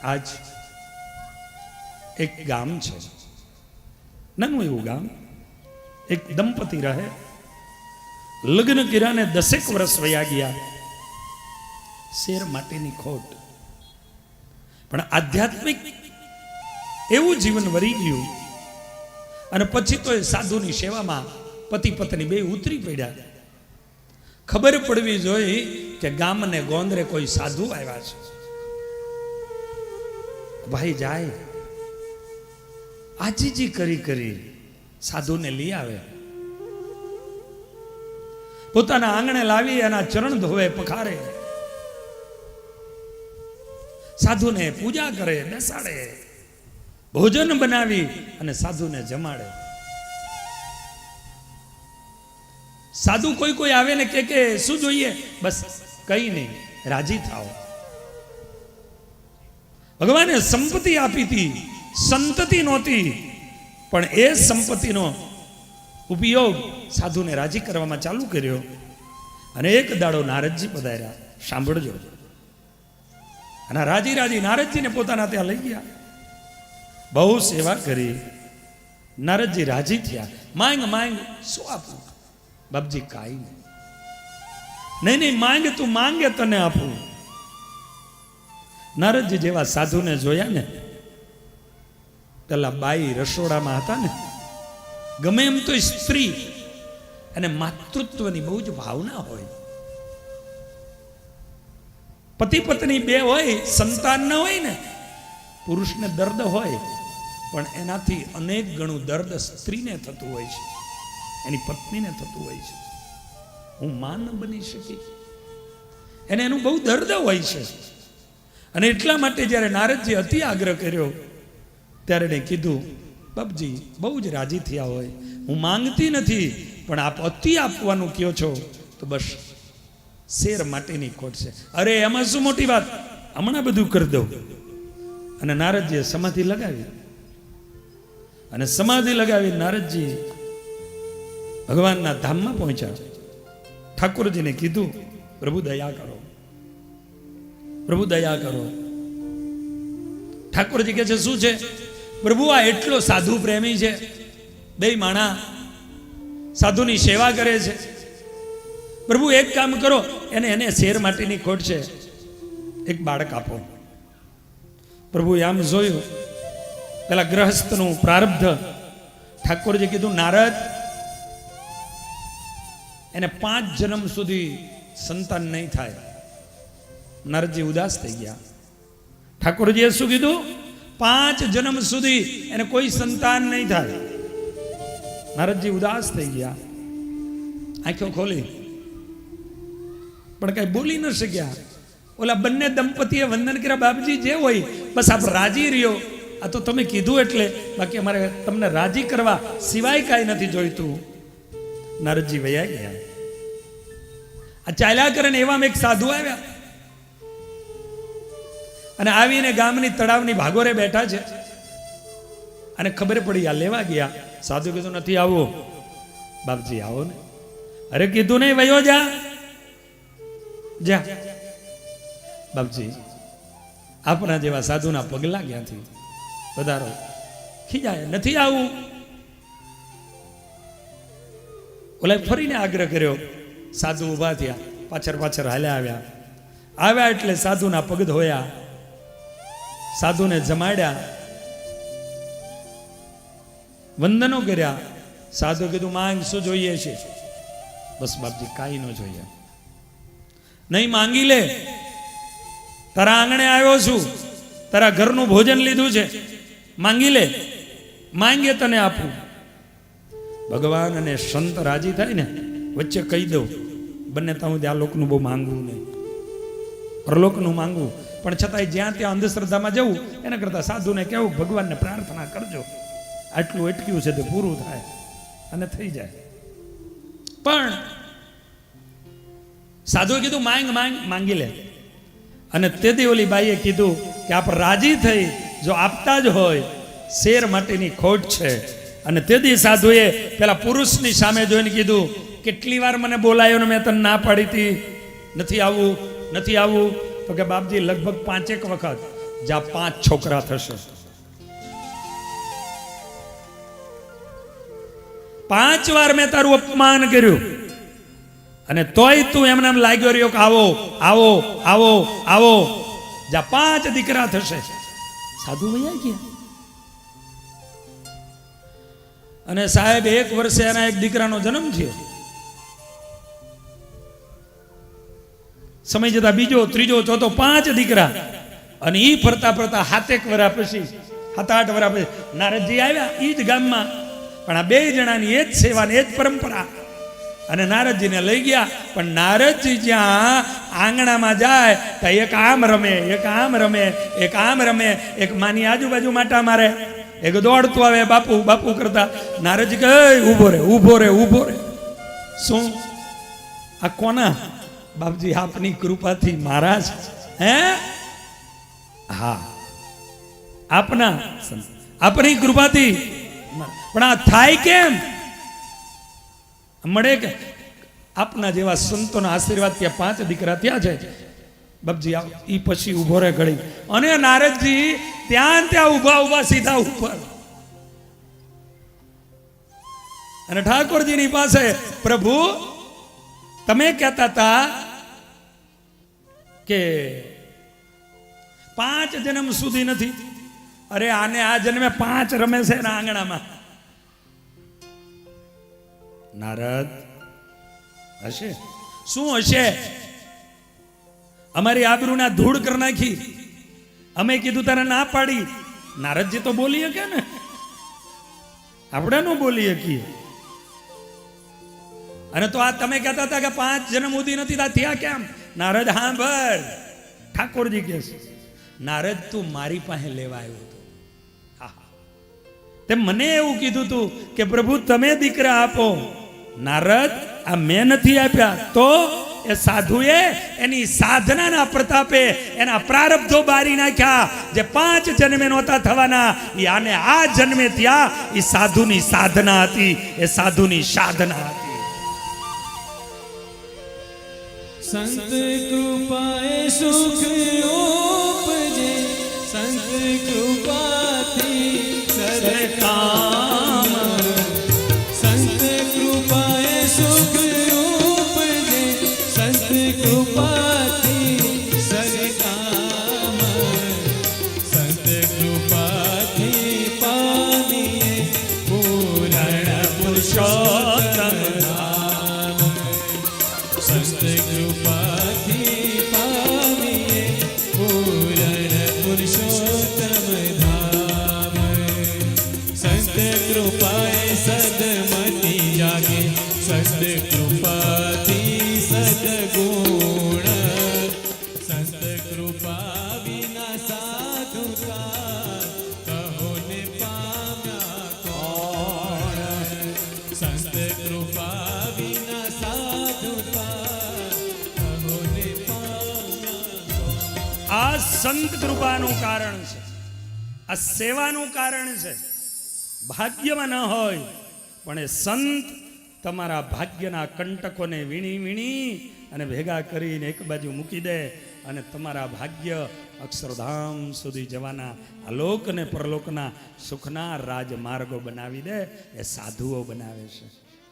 આજ એક ગામ છે, નાનું એવું ગામ. એક દંપતી રહે, લગ્ન કર્યાને 10 વર્ષ વયા ગયા. શેર માટેની ખોટ, પણ આધ્યાત્મિક એવું જીવન વરી ગયું. અને પછી તો એ સાધુની સેવામાં પતિ પત્ની બે ઉતરી પડ્યા. ખબર પડવી જોઈએ કે ગામને ગોંદરે કોઈ સાધુ આવ્યા છે. ભાઈ જાય, આજીજી કરી કરી સાધુને લઈ આવે, પોતાના આંગણે લાવી એના ચરણ ધોવે, પખારે, સાધુને પૂજા કરે, બેસાડે, ભોજન બનાવી અને સાધુને જમાડે. સાધુ કોઈ આવે ને કે શું જોઈએ? બસ કઈ નહીં, રાજી થાઓ. ભગવાને સંપત્તિ આપી હતી, સંતતિ નહોતી, પણ એ સંપત્તિનો ઉપયોગ સાધુને રાજી કરવામાં ચાલુ કર્યો. અને એક દાડો નારદજી પધાર્યા. સાંભળજો. અને રાજી રાજી નારદજીને પોતાના ત્યાં લઈ ગયા. બહુ સેવા કરી. નારદજી રાજી થયા. માંગ માંગ, શું આપું? બાપજી કાઈ નહીં, માંગ, તું માંગે તને આપું. નારદજી જેવા સાધુને જોયા ને, પેલા બાઈ રસોડામાં હતા ને, ગમે એમ તો સ્ત્રી અને માતૃત્વની બહુ જ ભાવના હોય. પતિ પત્ની બે હોય, સંતાન ન હોય ને, પુરુષને દર્દ હોય, પણ એનાથી અનેક ગણું દર્દ સ્ત્રીને થતું હોય છે, એની પત્નીને થતું હોય છે. હું માં ન બની શકી, એને એનું બહુ દર્દ હોય છે. અને એટલા માટે જ્યારે નારદજી અતિ આગ્રહ કર્યો ત્યારે એને કીધું, બાપજી બહુ જ રાજી થયા હોય, હું માંગતી નથી, પણ આપ અતિ આપવાનું કહો છો તો બસ શેર માટેની ખોટ છે. અરે એમાં શું મોટી વાત, હમણાં બધું કરી દઉં. અને નારદજીએ સમાધિ લગાવી. અને સમાધિ લગાવી નારદજી ભગવાનના ધામમાં પહોંચ્યા. ઠાકોરજીને કીધું, પ્રભુ દયા કરો, પ્રભુ દયા કરો. ઠાકોરજી કહે છે, શું છે? પ્રભુ આ એટલો સાધુ પ્રેમી છે, બે માણા સાધુની સેવા કરે છે. પ્રભુ એક કામ કરો, એને શેર માટેની ખોટ છે, એક બાળક આપો. પ્રભુએ આમ જોયું, પેલા ગ્રહસ્થનું પ્રારબ્ધ. ઠાકોરજી કીધું, નારદ, એને 5 જન્મ સુધી સંતાન નહીં થાય. નારદજી ઉદાસ થઈ ગયા. ઠાકોરજીએ શું કીધું? 5 જન્મ સુધી એને કોઈ સંતાન નહીં થાય. નારદજી ઉદાસ થઈ ગયા, આંખો ખોલી, પણ કઈ બોલી ન શક્યા. ઓલા બંને દંપતીએ વંદન કર્યા, બાપજી જે હોય બસ આપ રાજી રહ્યો, આ તો તમે કીધું એટલે, બાકી અમારે તમને રાજી કરવા સિવાય કાંઈ નથી જોઈતું. નારદજી વયા ગયા. આ ચાલ્યા કરે ને એવામાં એક સાધુ આવ્યા. અને આવીને ગામની તળાવની ભાગોરે બેઠા છે. અને ખબર પડી આ લેવા ગયા. સાધુ કીધું, નથી આવવું. બાપજી આવો ને. અરે કીધું નહીં, વયો જા જા. બાપજી આપણા જેવા સાધુના પગલા ક્યાંથી? વધારો ખીજાય, નથી આવું. ઓલા ફરીને આગ્રહ કર્યો. સાધુ ઊભા થયા, પાછળ પાછળ હાલ્યા આવ્યા એટલે સાધુના પગ ધોયા, સાધુને જમાડ્યા, વંદનો કર્યા. સાધુ કીધું, માંગ, શું જોઈએ છે? બસ બાપજી કાંઈ ન જોઈએ. નહીં, માંગી લે. તારા આંગણે આવ્યો છું, તારા ઘરનું ભોજન લીધું છે, માંગી લે, માંગે તને આપું. ભગવાન અને સંત રાજી થાય ને, વચ્ચે કહી દઉં, બંને ત્યાં આ લોકનું બહુ માંગવું નહીં, પરલોકનું માંગવું. પણ છતાંય જ્યાં ત્યાં અંધશ્રદ્ધામાં જવું એના કરતાં સાધુને કહેવું, ભગવાનને પ્રાર્થના કરજો, આટલું અટક્યું છે તે પૂરું થાય, અને થઈ જાય. પણ સાધુએ કીધું, માંગ માંગ, માંગી લે. અને તેથી ઓલી બાઈએ કીધું કે આપ રાજી થઈ, જો આપતા જ હોય, શેર માટેની ખોટ છે. અને તેથી સાધુએ પેલા પુરુષની સામે જોઈને કીધું, કેટલી વાર મને બોલાયો ને મેં તને ના પાડી હતી, નથી આવવું, નથી આવવું. તો કે બાપજી લગભગ 5 વખત. જ્યાં 5 છોકરા થશે. 5 વાર મેં તારું અપમાન કર્યું અને તોય તું એમને એમ લાગ્યો રહ્યો કે આવો આવો આવો આવો. જ્યાં 5 દીકરા થશે. સાધુ વૈયા ગયા. અને સાહેબ 1 વર્ષે એના એક દીકરાનો જન્મ થયો. સમય જતા બીજો, ત્રીજો, ચોથો, 5 દીકરા. અને ઈ ફરતા ફરતા 7 વર્ષ પછી 7-8 વર્ષ પછી નારદજી આવ્યા ઈ જ ગામમાં. પણ આ 2 જણાની એ જ સેવા ને એ જ પરંપરા. અને નારદજીને લઈ ગયા. પણ નારદજી જ્યાં આંગણામાં જાય તો એક આમ રમે, એક આમ રમે, એક આમ રમે, એક માની આજુબાજુ માટા મારે, એક દોડતું આવે બાપુ બાપુ કરતા. નારદજી કહે ઊભો રે ઊભો રે ઊભો રે. શું આ કોના? બાપજી આપની કૃપાથી મહારાજ. હે હા આપની કૃપાથી. પણ આ થાય કેમ? મળે કે આપના જેવા સંતોના આશીર્વાદ ત્યાં 5 દીકરા ત્યાં છે. બાપજી ઈ પછી ઉભો રહે ઘડી. અને નારદજી ત્યાં ઉભા ઉભા સીધા ઉપર. અને ઠાકોરજીની પાસે, પ્રભુ તમે કહેતા હતા કે 5 જન્મ સુધી નથી. અરે આને આ જન્મે 5 રમે છે એના આંગણામાં. નારદ હશે? શું હશે? અમારી આબરૂના ધૂળ કરી નાખી. અમે કીધું તારે ના પાડી. નારદજી તો બોલી શકે ને, આપણે ન બોલી શકીએ. અને તો આ તમે કહેતા હતા કે 5 જન્મ સુધી નથી થયા કેમ? નારદ સાંભળ, ઠાકોરજી કહે છે, નારદ તું મારી પાસે લેવા આવ્યો હતો. તે મને એવું કીધું તું કે પ્રભુ તમે દીકરા આપો. નારદ આ મેં નથી આપ્યા. તો એ સાધુએ એની સાધનાના પ્રતાપે એના પ્રારબ્ધો બારી નાખ્યા. જે 5 જન્મે નહોતા થવાના એ આને આ જન્મે ત્યાં. એ સાધુની સાધના હતી, એ સાધુની સાધના હતી. સંત કૃપાએ સુખ ઉપજે, સંત કૃપાથી સદકામ. સંત કૃપાએ સુખ ઉપજે, સંત કૃપાથી સદકામ. સંત કૃપાથી પામીએ પૂરણ પુરુષોત્તમ ધામ. સંત કૃપાથી પામીએ પૂરણ પુરુષોત્તમ ધામ. સંત કૃપાએ સદમતિ જાગે, સંત કૃપાથી સદગુણ. સંત કૃપા વિના સાધુતા કહો ને પામ્યા કોણ. સંત કૃપા વિના સાધુતા કહો ને પામ્યા. આ સંત કૃપાનું કારણ છે, આ સેવાનું કારણ છે. ભાગ્યમાં ન હોય પણ એ સંત તમારા ભાગ્યના કંટકોને વીણી વીણી અને ભેગા કરીને એક બાજુ મૂકી દે અને તમારા ભાગ્ય અક્ષરધામ સુધી જવાના અલોક અને પરલોકના સુખના રાજમાર્ગો બનાવી દે. એ સાધુઓ બનાવે છે.